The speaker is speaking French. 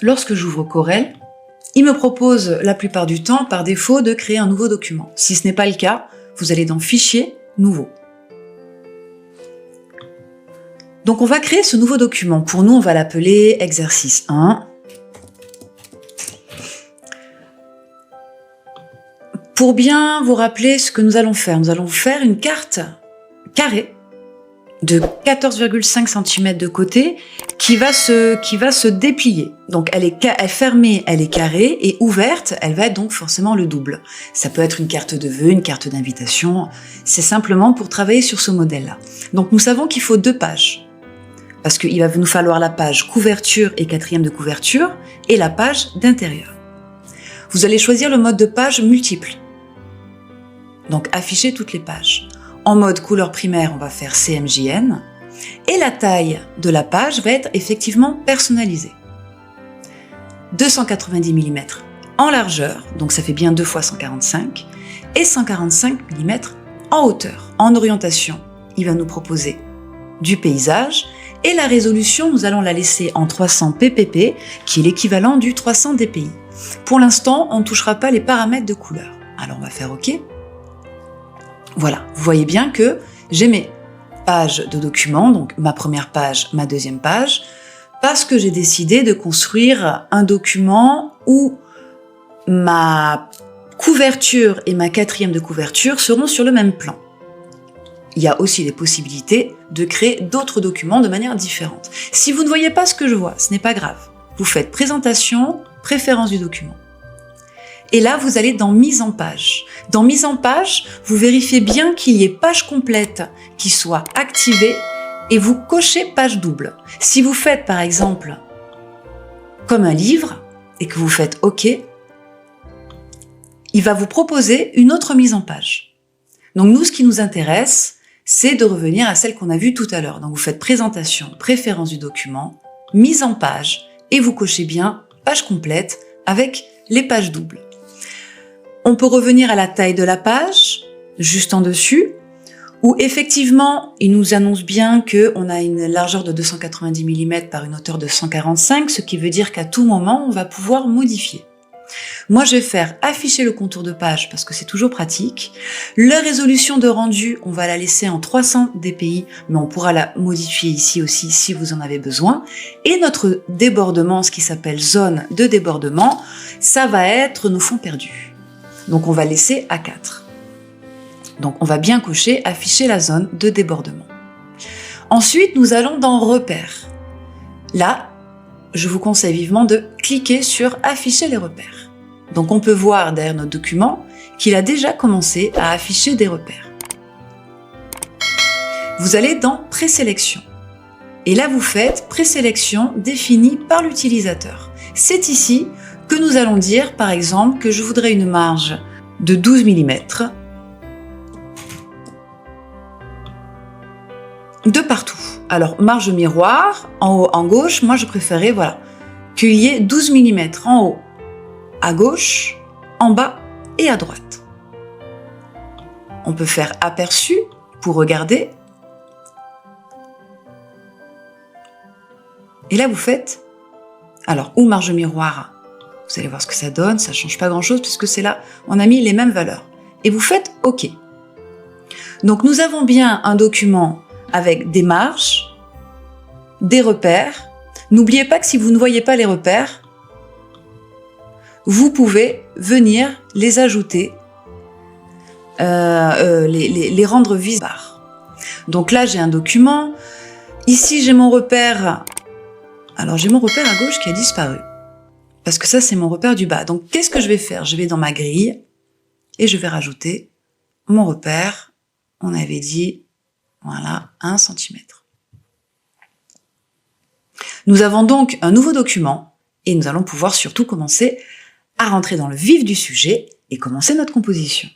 lorsque j'ouvre Corel, il me propose la plupart du temps, par défaut, de créer un nouveau document. Si ce n'est pas le cas, vous allez dans Fichier, Nouveau. Donc on va créer ce nouveau document. Pour nous, on va l'appeler Exercice 1. Pour bien vous rappeler ce que nous allons faire une carte carrée de 14,5 cm de côté qui va se déplier. Donc elle est fermée, elle est carrée, et ouverte, elle va être donc forcément le double. Ça peut être une carte de vœux, une carte d'invitation, c'est simplement pour travailler sur ce modèle-là. Donc nous savons qu'il faut 2 pages, parce qu'il va nous falloir la page couverture et 4e de couverture, et la page d'intérieur. Vous allez choisir le mode de page multiple. Donc afficher toutes les pages. En mode couleur primaire, on va faire CMJN, et la taille de la page va être effectivement personnalisée. 290 mm en largeur, donc ça fait bien 2 fois 145, et 145 mm en hauteur. En orientation, il va nous proposer du paysage, et la résolution, nous allons la laisser en 300 ppp, qui est l'équivalent du 300 dpi. Pour l'instant, on ne touchera pas les paramètres de couleur. Alors on va faire OK. Voilà, vous voyez bien que j'ai mes pages de document, donc ma première page, ma deuxième page, parce que j'ai décidé de construire un document où ma couverture et ma 4e de couverture seront sur le même plan. Il y a aussi les possibilités de créer d'autres documents de manière différente. Si vous ne voyez pas ce que je vois, ce n'est pas grave. Vous faites présentation, préférence du document. Et là, vous allez dans Mise en page. Dans Mise en page, vous vérifiez bien qu'il y ait page complète qui soit activée et vous cochez page double. Si vous faites par exemple comme un livre et que vous faites OK, il va vous proposer une autre mise en page. Donc nous, ce qui nous intéresse, c'est de revenir à celle qu'on a vue tout à l'heure. Donc vous faites présentation, préférence du document, mise en page et vous cochez bien page complète avec les pages doubles. On peut revenir à la taille de la page, juste en dessus, où effectivement, il nous annonce bien qu'on a une largeur de 290 mm par une hauteur de 145, ce qui veut dire qu'à tout moment, on va pouvoir modifier. Moi, je vais faire afficher le contour de page parce que c'est toujours pratique. La résolution de rendu, on va la laisser en 300 dpi, mais on pourra la modifier ici aussi si vous en avez besoin. Et notre débordement, ce qui s'appelle zone de débordement, ça va être nos fonds perdus. Donc on va laisser à 4. Donc on va bien cocher afficher la zone de débordement. Ensuite, nous allons dans repères. Là, je vous conseille vivement de cliquer sur afficher les repères. Donc on peut voir derrière notre document qu'il a déjà commencé à afficher des repères. Vous allez dans présélection. Et là, vous faites présélection définie par l'utilisateur. C'est ici que nous allons dire, par exemple, que je voudrais une marge de 12 mm de partout. Alors, marge miroir, en haut, en gauche, moi je préférais, voilà, qu'il y ait 12 mm en haut, à gauche, en bas et à droite. On peut faire aperçu pour regarder. Et là, vous faites, alors, ou marge miroir, vous allez voir ce que ça donne, ça change pas grand-chose puisque c'est là, on a mis les mêmes valeurs. Et vous faites OK. Donc nous avons bien un document avec des marges, des repères. N'oubliez pas que si vous ne voyez pas les repères, vous pouvez venir les ajouter, les rendre visibles. Donc là, j'ai un document. Ici, j'ai mon repère. Alors, j'ai mon repère à gauche qui a disparu. Parce que ça, c'est mon repère du bas. Donc, qu'est-ce que je vais faire? Je vais dans ma grille et je vais rajouter mon repère. On avait dit, voilà, 1 cm. Nous avons donc un nouveau document et nous allons pouvoir surtout commencer à rentrer dans le vif du sujet et commencer notre composition.